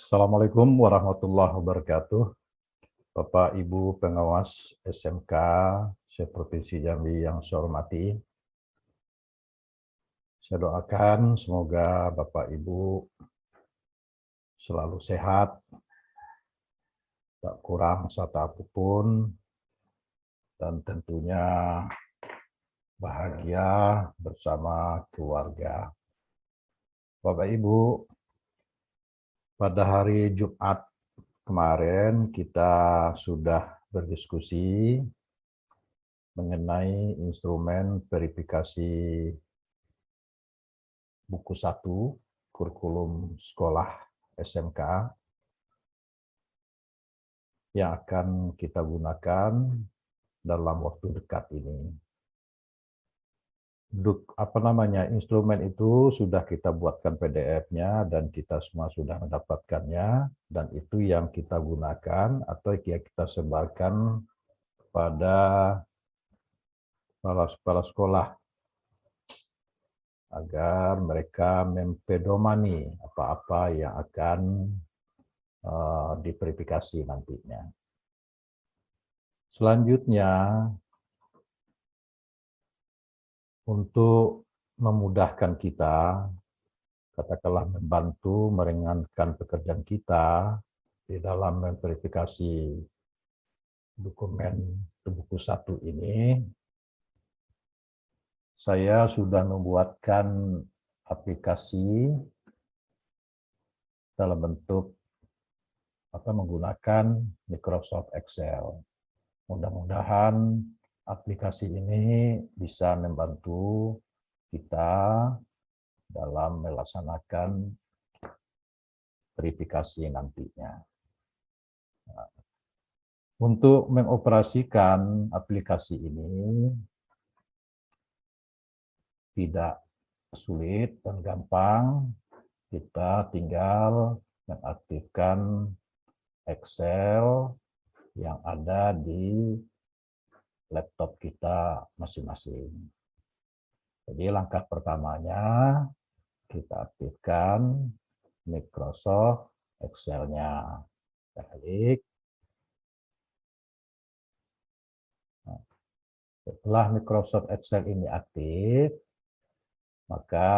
Assalamualaikum warahmatullahi wabarakatuh. Bapak Ibu pengawas SMK seprovinsi Jambi yang saya hormati. Saya doakan semoga Bapak Ibu selalu sehat, tak kurang satu apapun, dan tentunya bahagia bersama keluarga. Bapak Ibu, pada hari Jumat kemarin kita sudah berdiskusi mengenai instrumen verifikasi buku 1 kurikulum sekolah SMK yang akan kita gunakan dalam waktu dekat ini. Instrumen itu sudah kita buatkan PDF-nya dan kita semua sudah mendapatkannya, dan itu yang kita gunakan atau yang kita sebarkan pada kepala sekolah agar mereka mempedomani apa-apa yang akan diverifikasi nantinya. Selanjutnya, untuk memudahkan kita, katakanlah membantu meringankan pekerjaan kita di dalam memverifikasi dokumen buku 1 ini, saya sudah membuatkan aplikasi dalam bentuk menggunakan Microsoft Excel. Mudah-mudahan aplikasi ini bisa membantu kita dalam melaksanakan verifikasi nantinya. Untuk mengoperasikan aplikasi ini tidak sulit dan gampang. Kita tinggal mengaktifkan Excel yang ada di laptop kita masing-masing. Jadi langkah pertamanya kita aktifkan Microsoft Excel-nya. Kita klik. Setelah Microsoft Excel ini aktif, maka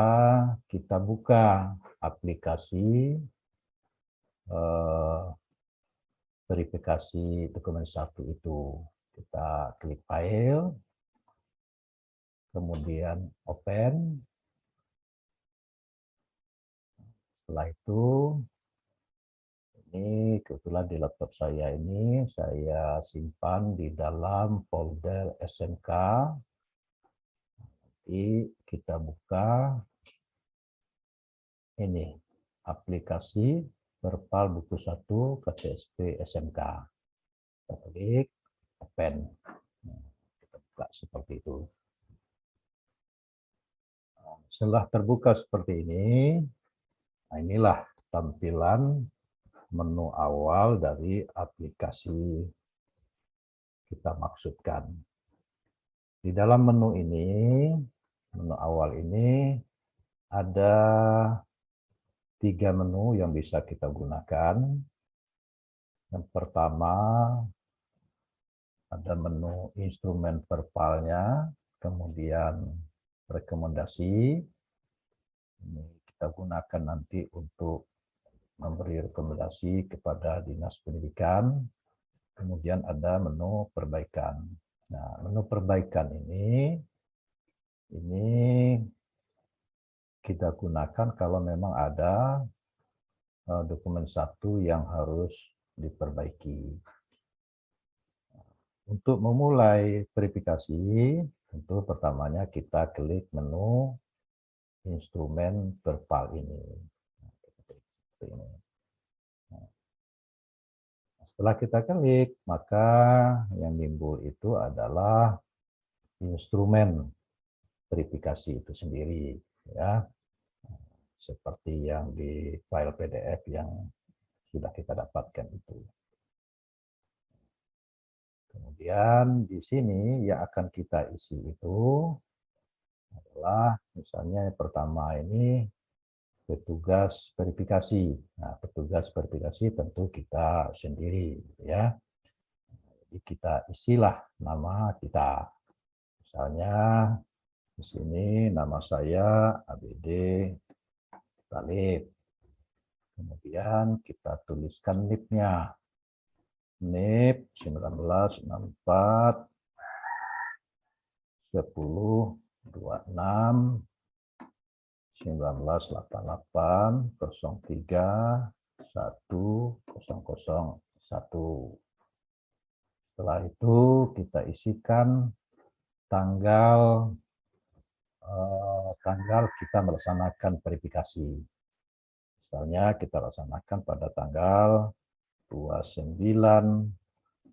kita buka aplikasi verifikasi dokumen 1 itu. Kita klik file, kemudian open. Setelah itu, ini kebetulan di laptop saya ini, saya simpan di dalam folder SMK. Nanti kita buka ini, aplikasi Verpal buku 1 KTSP SMK. Kita klik open. Kita buka seperti itu. Setelah terbuka seperti ini, nah inilah tampilan menu awal dari aplikasi kita maksudkan. Di dalam menu ini, menu awal ini, ada 3 menu yang bisa kita gunakan. Yang pertama, ada menu instrumen verbalnya, kemudian rekomendasi. Ini kita gunakan nanti untuk memberi rekomendasi kepada Dinas Pendidikan. Kemudian ada menu perbaikan. Nah, menu perbaikan ini kita gunakan kalau memang ada dokumen 1 yang harus diperbaiki. Untuk memulai verifikasi, tentu pertamanya kita klik menu instrumen verbal ini. Setelah kita klik, maka yang timbul itu adalah instrumen verifikasi itu sendiri, ya, seperti yang di file PDF yang sudah kita dapatkan itu. Kemudian di sini yang akan kita isi itu adalah misalnya yang pertama ini petugas verifikasi. Nah, petugas verifikasi tentu kita sendiri, ya. Jadi kita isilah nama kita. Misalnya di sini nama saya ABD Talib. Kemudian kita tuliskan NIP-nya. NIP 1964 10 26 1988 03 1001. Setelah itu kita isikan tanggal kita melaksanakan verifikasi. Misalnya kita laksanakan pada tanggal 29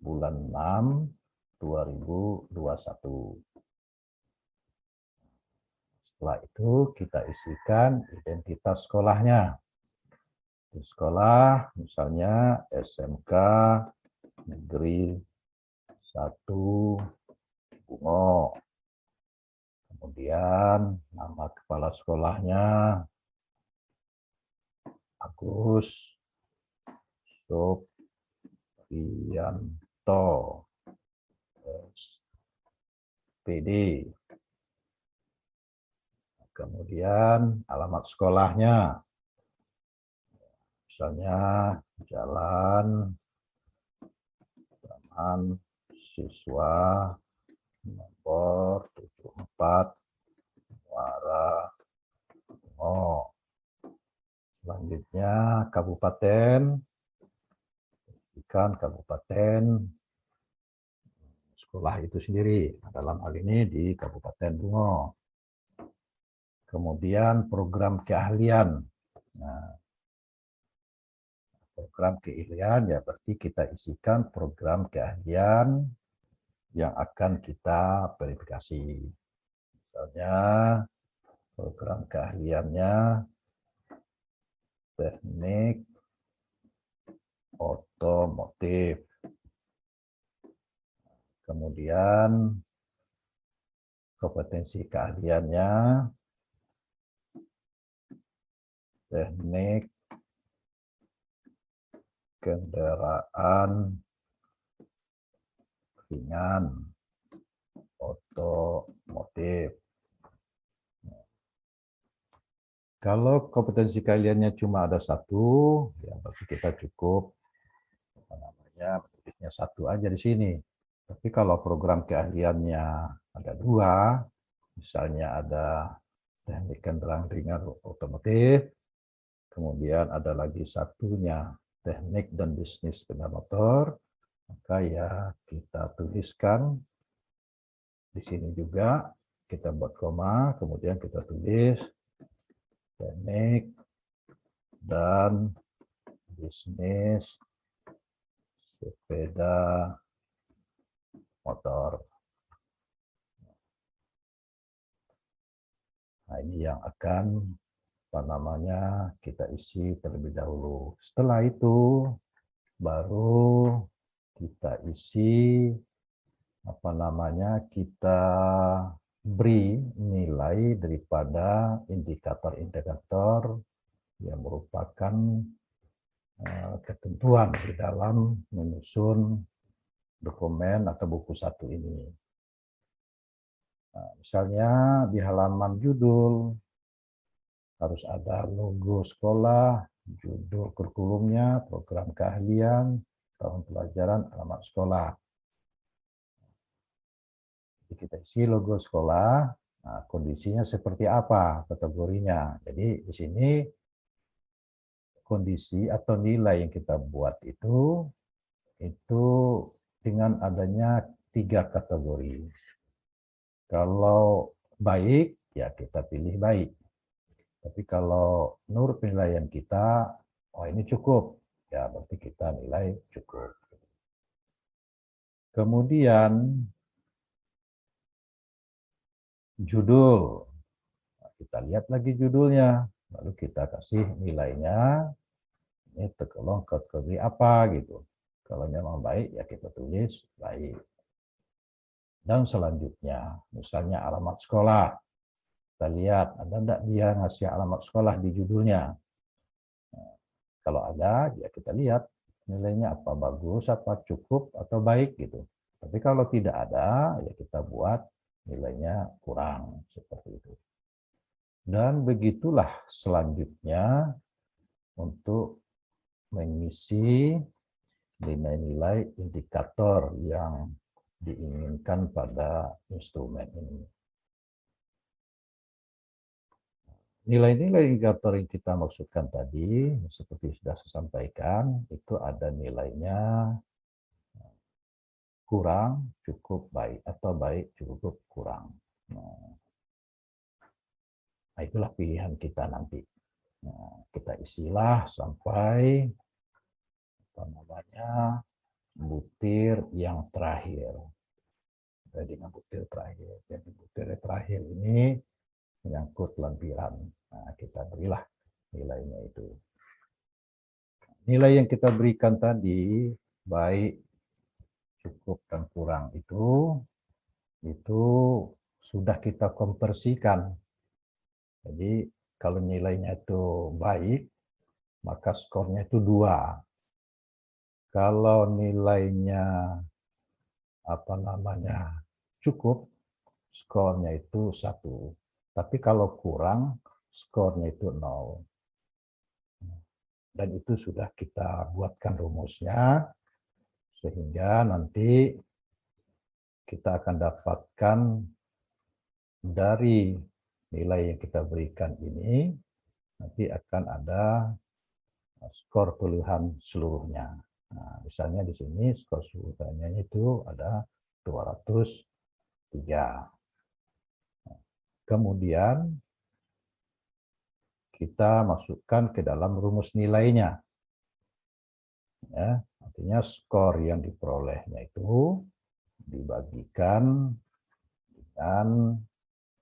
bulan 6 2021. Setelah itu kita isikan identitas sekolahnya. Di sekolah misalnya SMK Negeri 1 Bungo. Kemudian nama kepala sekolahnya Agus Supriyanto SPD. Kemudian alamat sekolahnya, misalnya Jalan Taman Siswa nomor 74 Muara Bungo. Selanjutnya kabupaten, kabupaten sekolah itu sendiri, dalam hal ini di Kabupaten Bungo. Kemudian program keahlian. Nah, program keahlian ya berarti kita isikan program keahlian yang akan kita verifikasi. Misalnya program keahliannya teknik otomotif. Kemudian kompetensi keahliannya teknik kendaraan ringan otomotif. Kalau kompetensi keahliannya cuma ada satu, ya berarti kita cukup tulisnya satu aja di sini. Tapi kalau program keahliannya ada dua, misalnya ada teknik kendaraan ringan otomotif, kemudian ada lagi satunya teknik dan bisnis sepeda motor, maka ya kita tuliskan di sini juga, kita buat koma, kemudian kita tulis teknik dan bisnis sepeda motor. Nah, ini yang akan kita isi terlebih dahulu. Setelah itu baru kita isi kita beri nilai daripada indikator-indikator yang merupakan ketentuan di dalam menyusun dokumen atau buku satu ini. Nah, misalnya di halaman judul harus ada logo sekolah, judul kurikulumnya, program keahlian, tahun pelajaran, alamat sekolah. Jadi kita isi logo sekolah, nah, kondisinya seperti apa kategorinya. Jadi di sini kondisi atau nilai yang kita buat itu dengan adanya 3 kategori. Kalau baik, ya kita pilih baik. Tapi kalau menurut penilaian kita, oh ini cukup, ya berarti kita nilai cukup. Kemudian judul, nah, kita lihat lagi judulnya, lalu kita kasih nilainya, ini tergolong kategori apa gitu. Kalau memang baik, ya kita tulis baik. Dan selanjutnya, misalnya alamat sekolah. Kita lihat ada enggak dia ngasih alamat sekolah di judulnya. Kalau ada, ya kita lihat nilainya apa, bagus, apa cukup, atau baik gitu. Tapi kalau tidak ada, ya kita buat nilainya kurang, seperti itu. Dan begitulah selanjutnya untuk mengisi nilai-nilai indikator yang diinginkan pada instrumen ini. Nilai-nilai indikator yang kita maksudkan tadi, seperti sudah saya sampaikan, itu ada nilainya kurang, cukup, baik, atau baik, cukup, kurang. Nah, itulah pilihan kita nanti. Nah, kita isilah sampai butir yang terakhir. Jadi butir terakhir. Jadi butir terakhir ini menyangkut lampiran. Nah, kita berilah nilainya itu. Nilai yang kita berikan tadi, baik, cukup, dan kurang itu sudah kita konversikan. Jadi kalau nilainya itu baik, maka skornya itu 2. Kalau nilainya cukup, skornya itu 1. Tapi kalau kurang, skornya itu 0. Dan itu sudah kita buatkan rumusnya, sehingga nanti kita akan dapatkan dari nilai yang kita berikan ini, nanti akan ada skor puluhan seluruhnya. Nah, misalnya di sini skor seluruhnya itu ada 203. Kemudian kita masukkan ke dalam rumus nilainya. Ya, artinya skor yang diperolehnya itu dibagikan dengan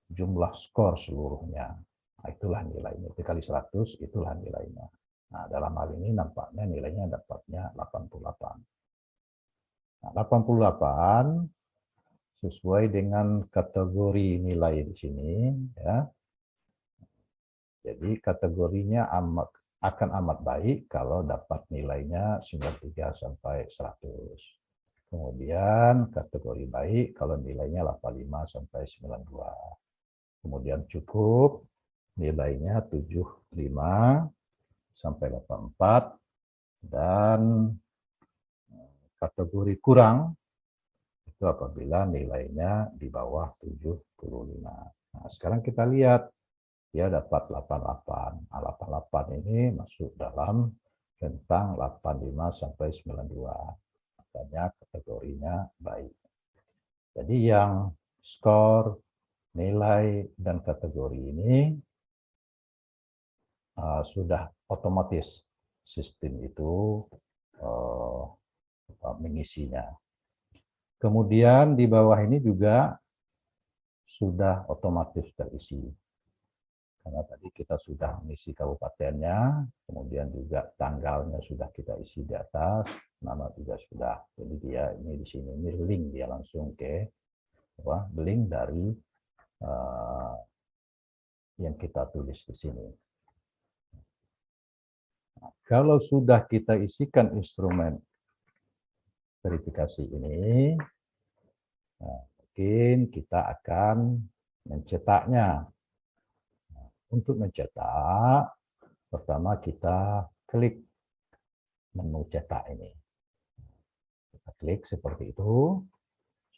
jumlah skor seluruhnya. Nah, itulah nilainya. Dikali 100, itulah nilainya. Nah, dalam hal ini nampaknya nilainya dapatnya 88. Nah, 88 sesuai dengan kategori nilai di sini, ya. Jadi kategorinya akan amat baik kalau dapat nilainya 93 sampai 100. Kemudian kategori baik kalau nilainya 85 sampai 92. Kemudian cukup nilainya 75 sampai 84, dan kategori kurang itu apabila nilainya di bawah 75. Nah, sekarang kita lihat dia dapat 88. Nah, 88 ini masuk dalam rentang 85 sampai 92. Makanya kategorinya baik. Jadi yang skor, nilai, dan kategori ini sudah otomatis sistem itu mengisinya. Kemudian di bawah ini juga sudah otomatis terisi. Karena tadi kita sudah mengisi kabupatennya, kemudian juga tanggalnya sudah kita isi di atas, nama juga sudah. Jadi dia ini di sini ini link, dia langsung ke link dari yang kita tulis di sini. Nah, kalau sudah kita isikan instrumen verifikasi ini, nah, mungkin kita akan mencetaknya. Untuk mencetak, pertama kita klik menu cetak ini. Kita klik seperti itu.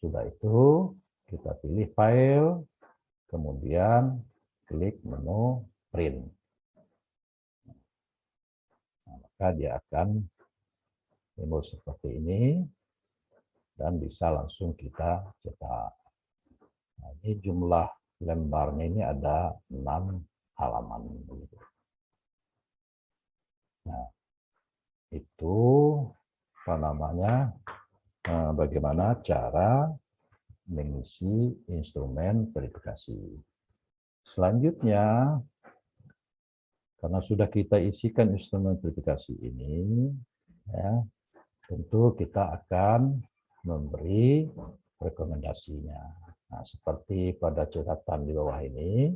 Sudah itu, kita pilih file, kemudian klik menu print. Nah, maka dia akan timbul seperti ini, dan bisa langsung kita cetak. Nah, ini jumlah lembarnya ini ada 6 halaman. Nah, itu bagaimana cara mengisi instrumen verifikasi. Selanjutnya, karena sudah kita isikan instrumen verifikasi ini, ya, tentu kita akan memberi rekomendasinya. Nah, seperti pada catatan di bawah ini,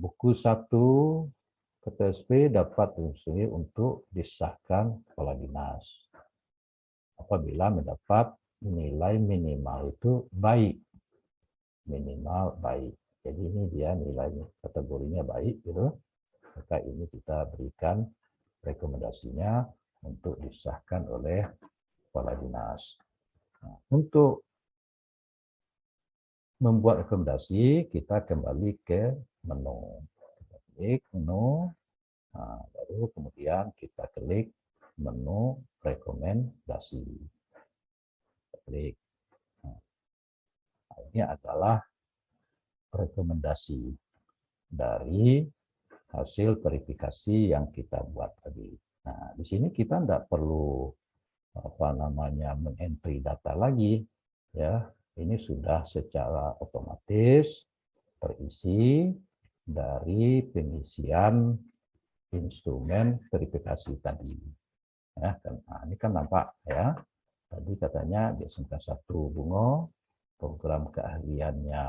buku 1 KTSP dapat diusulkan untuk disahkan kepala dinas apabila mendapat nilai minimal itu baik, minimal baik. Jadi ini dia nilainya, kategorinya baik gitu. Maka ini kita berikan rekomendasinya untuk disahkan oleh kepala dinas. Nah, untuk membuat rekomendasi, kita kembali ke menu. Kita klik menu, nah, baru kemudian kita klik menu rekomendasi. Kita klik. Nah, ini adalah rekomendasi dari hasil verifikasi yang kita buat tadi. Nah, di sini kita tidak perlu mengentry data lagi, ya. Ini sudah secara otomatis terisi dari pengisian instrumen verifikasi tadi. Ya, nah, ini kan nampak ya. Tadi katanya di SMK 1 Bungo, program keahliannya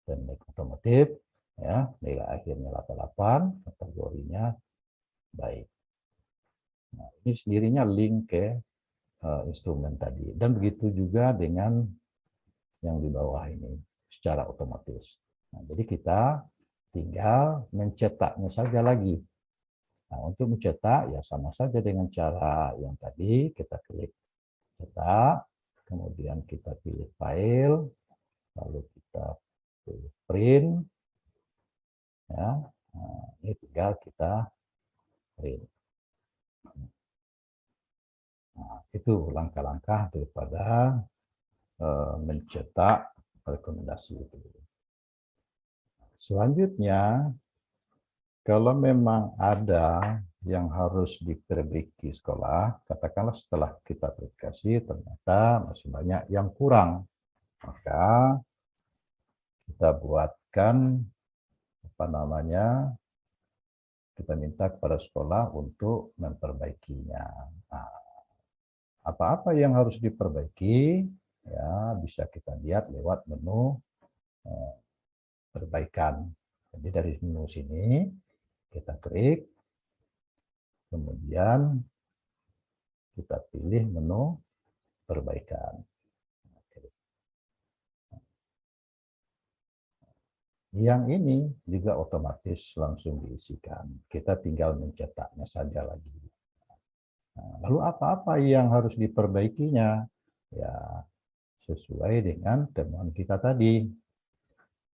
teknik otomotif, ya, nilai akhirnya 88, kategorinya baik. Nah, ini sendirinya link ke instrumen tadi. Dan begitu juga dengan yang di bawah ini, secara otomatis. Nah, jadi kita tinggal mencetaknya saja lagi. Nah, untuk mencetak, ya sama saja dengan cara yang tadi, kita klik cetak, kemudian kita pilih file, lalu kita pilih print, ya. Nah, ini tinggal kita print. Nah, itu langkah-langkah daripada mencetak rekomendasi itu. Selanjutnya, kalau memang ada yang harus diperbaiki sekolah, katakanlah setelah kita verifikasi ternyata masih banyak yang kurang, maka kita buatkan kita minta kepada sekolah untuk memperbaikinya. Nah, apa-apa yang harus diperbaiki, ya bisa kita lihat lewat menu perbaikan. Jadi dari menu sini kita klik, kemudian kita pilih menu perbaikan. Yang ini juga otomatis langsung diisikan. Kita tinggal mencetaknya saja lagi. Nah, lalu apa-apa yang harus diperbaikinya? Ya, sesuai dengan temuan kita tadi.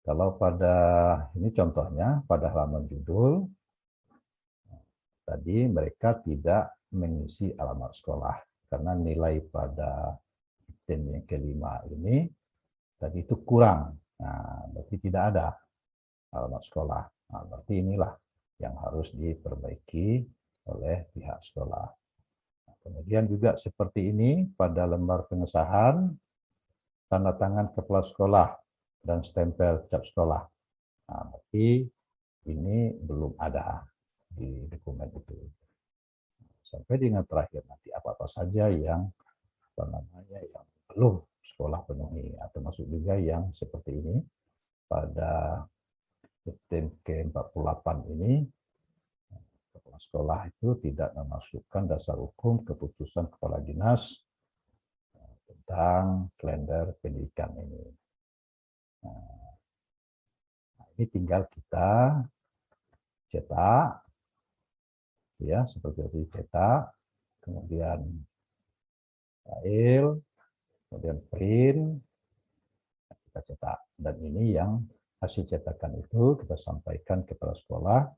Kalau ini contohnya, pada halaman judul, tadi mereka tidak mengisi alamat sekolah. Karena nilai pada item yang kelima ini, tadi itu kurang. Nah, berarti tidak ada alamat sekolah. Nah, berarti inilah yang harus diperbaiki oleh pihak sekolah. Nah, kemudian juga seperti ini, pada lembar pengesahan, tanda tangan kepala sekolah dan stempel cap sekolah. Nah, berarti ini belum ada di dokumen itu. Sampai dengan terakhir nanti apa-apa saja yang yang belum sekolah penuhi, atau masuk juga yang seperti ini pada item ke-48 ini, kepala sekolah itu tidak memasukkan dasar hukum keputusan kepala dinas tentang kalender pendidikan ini. Nah, ini tinggal kita cetak, ya seperti itu, cetak, kemudian file, kemudian print, kita cetak. Dan ini yang hasil cetakan itu kita sampaikan kepada sekolah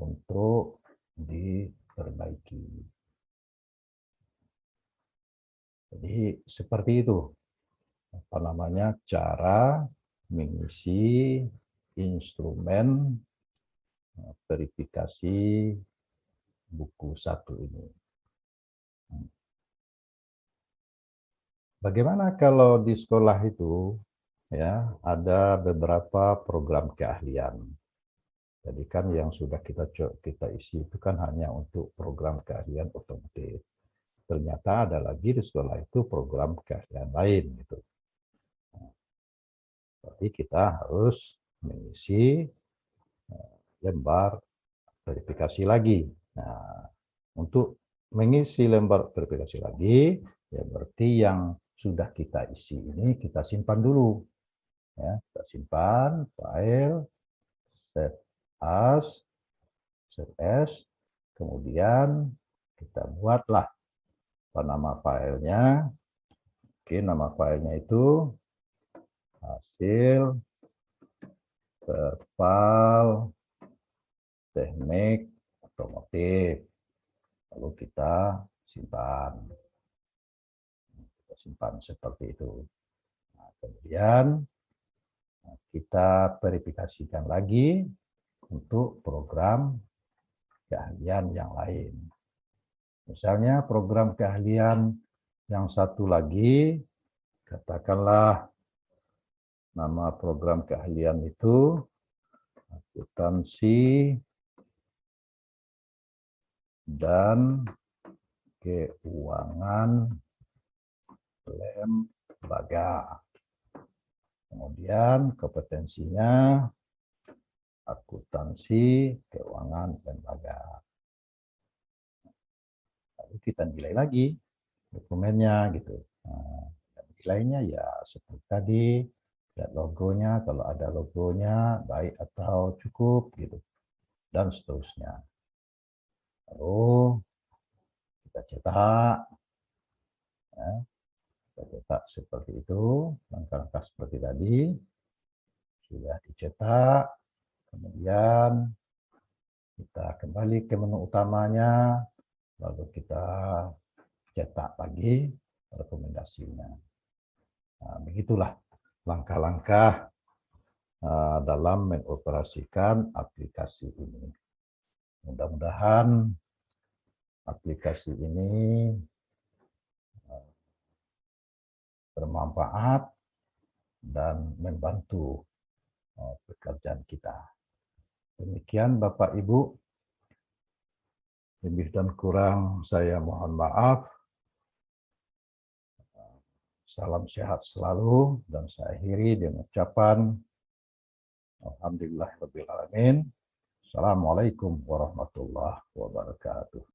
untuk diperbaiki. Jadi seperti itu cara mengisi instrumen verifikasi buku 1 ini. Bagaimana kalau di sekolah itu ya ada beberapa program keahlian. Jadi kan yang sudah kita isi itu kan hanya untuk program keahlian otomotif. Ternyata ada lagi di sekolah itu program keahlian lain gitu. Berarti kita harus mengisi lembar verifikasi lagi. Nah, untuk mengisi lembar verifikasi lagi, ya berarti yang sudah kita isi ini kita simpan dulu. Ya, kita simpan file, save as, save as, kemudian kita buatlah apa nama filenya. Oke, nama filenya itu hasil verbal teknik otomotif. Lalu kita simpan. Kita simpan seperti itu. Nah, kemudian kita verifikasikan lagi untuk program keahlian yang lain. Misalnya program keahlian yang satu lagi, katakanlah nama program keahlian itu akuntansi dan keuangan lembaga. Kemudian kompetensinya akuntansi keuangan lembaga. Lalu kita nilai lagi dokumennya gitu. Nah, nilainya ya seperti tadi, lihat logonya, kalau ada logonya baik atau cukup gitu, dan seterusnya. Lalu kita cetak, ya, kita cetak seperti itu, langkah-langkah seperti tadi sudah dicetak. Kemudian kita kembali ke menu utamanya, lalu kita cetak lagi rekomendasinya. Nah, begitulah langkah-langkah dalam mengoperasikan aplikasi ini. Mudah-mudahan aplikasi ini bermanfaat dan membantu pekerjaan kita. Demikian Bapak Ibu, lebih dan kurang saya mohon maaf. Salam sehat selalu, dan saya akhiri dengan ucapan alhamdulillahirabbil alamin. Assalamualaikum warahmatullahi wabarakatuh.